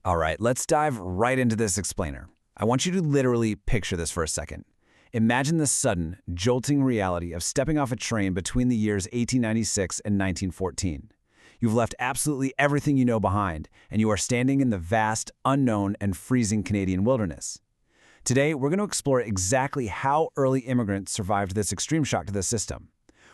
All right, let's dive right into this explainer. I want you to literally picture this for a second. Imagine the sudden, jolting reality of stepping off a train between the years 1896 and 1914. You've left absolutely everything you know behind, and you are standing in the vast, unknown, and freezing Canadian wilderness. Today, we're going to explore exactly how early immigrants survived this extreme shock to the system.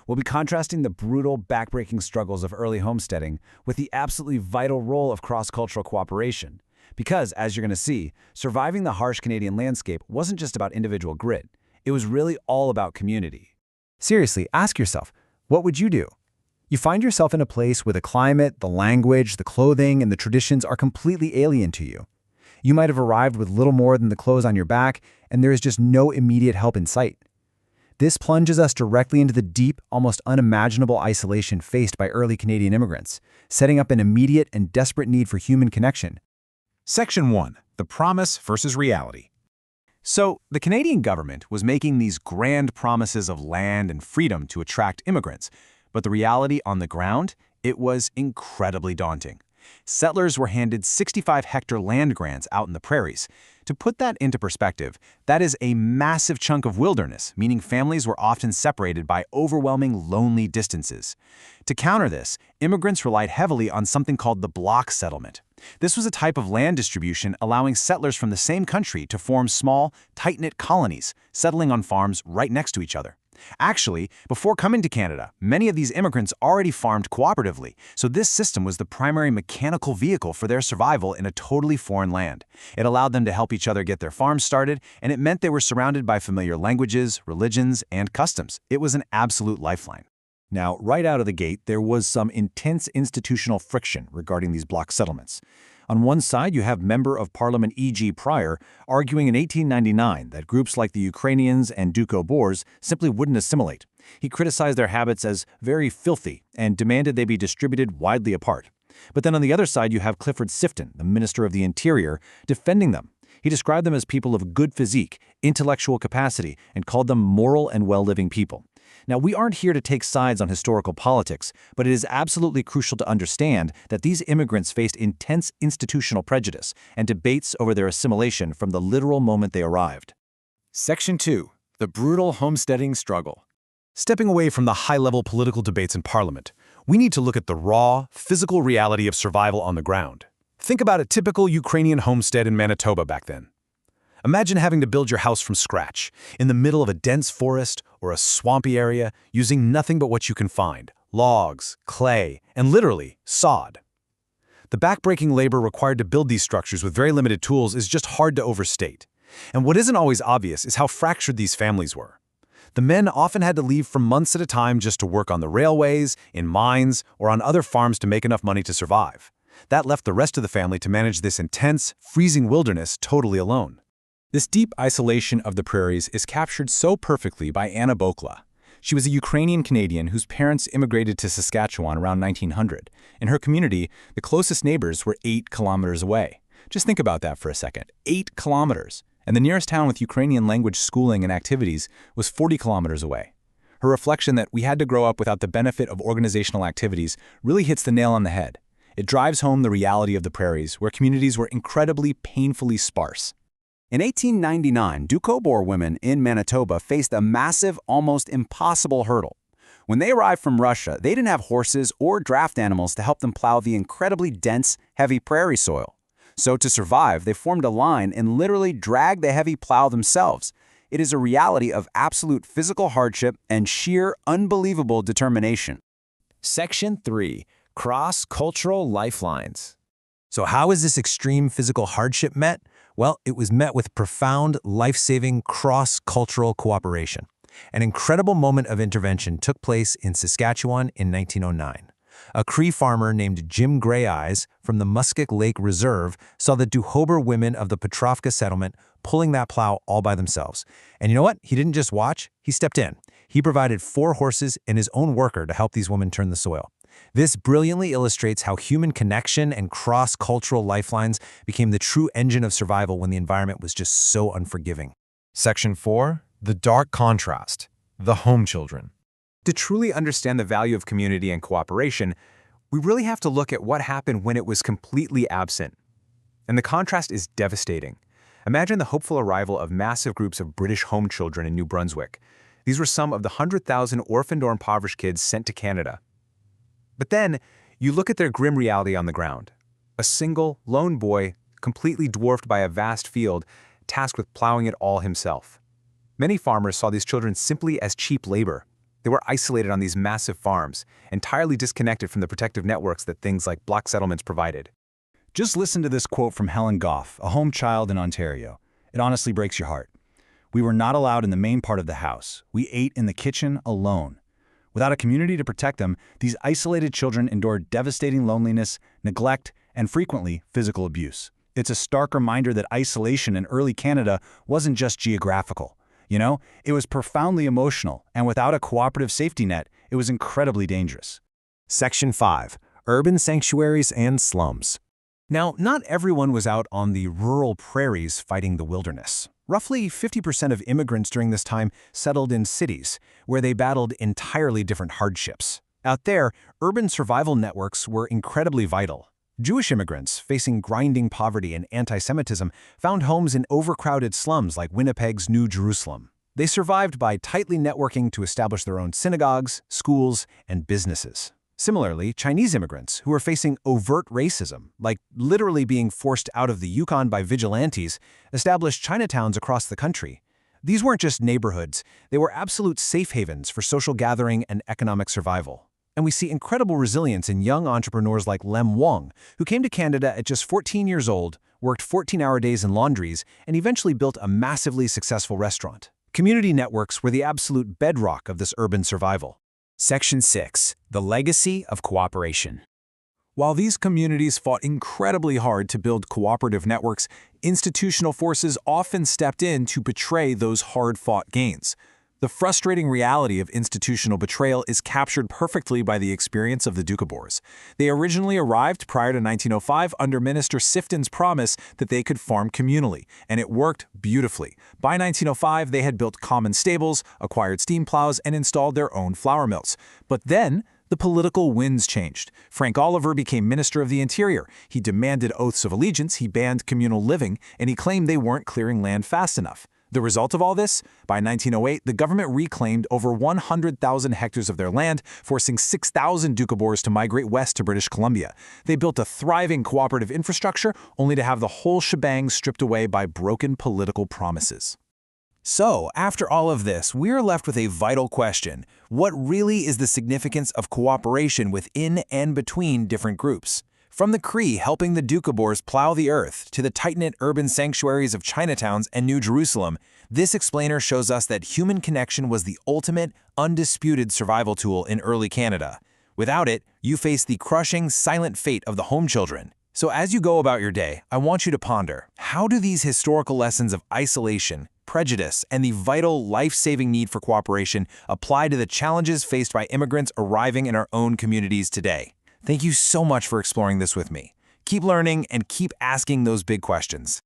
We'll be contrasting the brutal, backbreaking struggles of early homesteading with the absolutely vital role of cross-cultural cooperation. Because, as you're going to see, surviving the harsh Canadian landscape wasn't just about individual grit. It was really all about community. Seriously, ask yourself, what would you do? You find yourself in a place where the climate, the language, the clothing, and the traditions are completely alien to you. You might have arrived with little more than the clothes on your back, and there is just no immediate help in sight. This plunges us directly into the deep, almost unimaginable isolation faced by early Canadian immigrants, setting up an immediate and desperate need for human connection. Section 1. The Promise versus Reality. So, the Canadian government was making these grand promises of land and freedom to attract immigrants, but the reality on the ground, it was incredibly daunting. Settlers were handed 65-hectare land grants out in the prairies. To put that into perspective, that is a massive chunk of wilderness, meaning families were often separated by overwhelming lonely distances. To counter this, immigrants relied heavily on something called the bloc settlement. This was a type of land distribution allowing settlers from the same country to form small, tight-knit colonies, settling on farms right next to each other. Actually, before coming to Canada, many of these immigrants already farmed cooperatively, so this system was the primary mechanical vehicle for their survival in a totally foreign land. It allowed them to help each other get their farms started, and it meant they were surrounded by familiar languages, religions, and customs. It was an absolute lifeline. Now, right out of the gate, there was some intense institutional friction regarding these bloc settlements. On one side, you have Member of Parliament E.G. Pryor arguing in 1899 that groups like the Ukrainians and Doukhobors simply wouldn't assimilate. He criticized their habits as very filthy and demanded they be distributed widely apart. But then on the other side, you have Clifford Sifton, the Minister of the Interior, defending them. He described them as people of good physique, intellectual capacity, and called them moral and well-living people. Now, we aren't here to take sides on historical politics, but it is absolutely crucial to understand that these immigrants faced intense institutional prejudice and debates over their assimilation from the literal moment they arrived. Section 2. The Brutal Homesteading Struggle. Stepping away from the high-level political debates in Parliament, we need to look at the raw, physical reality of survival on the ground. Think about a typical Ukrainian homestead in Manitoba back then. Imagine having to build your house from scratch, in the middle of a dense forest or a swampy area, using nothing but what you can find: logs, clay, and literally, sod. The backbreaking labor required to build these structures with very limited tools is just hard to overstate. And what isn't always obvious is how fractured these families were. The men often had to leave for months at a time just to work on the railways, in mines, or on other farms to make enough money to survive. That left the rest of the family to manage this intense, freezing wilderness totally alone. This deep isolation of the prairies is captured so perfectly by Anna Bokla. She was a Ukrainian Canadian whose parents immigrated to Saskatchewan around 1900. In her community, the closest neighbors were 8 kilometers away. Just think about that for a second. 8 kilometers. And the nearest town with Ukrainian language schooling and activities was 40 kilometers away. Her reflection that we had to grow up without the benefit of organizational activities really hits the nail on the head. It drives home the reality of the prairies, where communities were incredibly, painfully sparse. In 1899, Doukhobor women in Manitoba faced a massive, almost impossible hurdle. When they arrived from Russia, they didn't have horses or draft animals to help them plow the incredibly dense, heavy prairie soil. So to survive, they formed a line and literally dragged the heavy plow themselves. It is a reality of absolute physical hardship and sheer, unbelievable determination. Section 3. Cross-cultural lifelines. So how is this extreme physical hardship met? Well, it was met with profound, life-saving cross-cultural cooperation. An incredible moment of intervention took place in Saskatchewan in 1909. A Cree farmer named Jim Greyeyes from the Muskeg Lake Reserve saw the Doukhobor women of the Petrovka settlement pulling that plow all by themselves. And you know what? He didn't just watch, he stepped in. He provided 4 horses and his own worker to help these women turn the soil. This brilliantly illustrates how human connection and cross-cultural lifelines became the true engine of survival when the environment was just so unforgiving. Section 4. The Dark Contrast. The Home Children. To truly understand the value of community and cooperation, we really have to look at what happened when it was completely absent. And the contrast is devastating. Imagine the hopeful arrival of massive groups of British home children in New Brunswick. These were some of the 100,000 orphaned or impoverished kids sent to Canada. But then, you look at their grim reality on the ground. A single, lone boy, completely dwarfed by a vast field, tasked with plowing it all himself. Many farmers saw these children simply as cheap labor. They were isolated on these massive farms, entirely disconnected from the protective networks that things like bloc settlements provided. Just listen to this quote from Helen Goff, a home child in Ontario. It honestly breaks your heart. "We were not allowed in the main part of the house. We ate in the kitchen alone. Without a community to protect them, these isolated children endured devastating loneliness, neglect, and frequently physical abuse." It's a stark reminder that isolation in early Canada wasn't just geographical. It was profoundly emotional, and without a cooperative safety net, it was incredibly dangerous. Section 5. Urban Sanctuaries and Slums. Now, not everyone was out on the rural prairies fighting the wilderness. Roughly 50% of immigrants during this time settled in cities, where they battled entirely different hardships. Out there, urban survival networks were incredibly vital. Jewish immigrants, facing grinding poverty and anti-Semitism, found homes in overcrowded slums like Winnipeg's New Jerusalem. They survived by tightly networking to establish their own synagogues, schools, and businesses. Similarly, Chinese immigrants, who were facing overt racism, like literally being forced out of the Yukon by vigilantes, established Chinatowns across the country. These weren't just neighborhoods, they were absolute safe havens for social gathering and economic survival. And we see incredible resilience in young entrepreneurs like Lem Wong, who came to Canada at just 14 years old, worked 14-hour days in laundries, and eventually built a massively successful restaurant. Community networks were the absolute bedrock of this urban survival. Section 6. The Legacy of Cooperation. While these communities fought incredibly hard to build cooperative networks, institutional forces often stepped in to betray those hard-fought gains. The frustrating reality of institutional betrayal is captured perfectly by the experience of the Doukhobors. They originally arrived prior to 1905 under Minister Sifton's promise that they could farm communally, and it worked beautifully. By 1905, they had built common stables, acquired steam plows, and installed their own flour mills. But then, the political winds changed. Frank Oliver became Minister of the Interior. He demanded oaths of allegiance, he banned communal living, and he claimed they weren't clearing land fast enough. The result of all this? By 1908, the government reclaimed over 100,000 hectares of their land, forcing 6,000 Doukhobors to migrate west to British Columbia. They built a thriving cooperative infrastructure, only to have the whole shebang stripped away by broken political promises. So, after all of this, we're left with a vital question. What really is the significance of cooperation within and between different groups? From the Cree helping the Doukhobors plow the earth to the tight-knit urban sanctuaries of Chinatowns and New Jerusalem, this explainer shows us that human connection was the ultimate, undisputed survival tool in early Canada. Without it, you face the crushing, silent fate of the home children. So as you go about your day, I want you to ponder, how do these historical lessons of isolation, prejudice, and the vital, life-saving need for cooperation apply to the challenges faced by immigrants arriving in our own communities today? Thank you so much for exploring this with me. Keep learning and keep asking those big questions.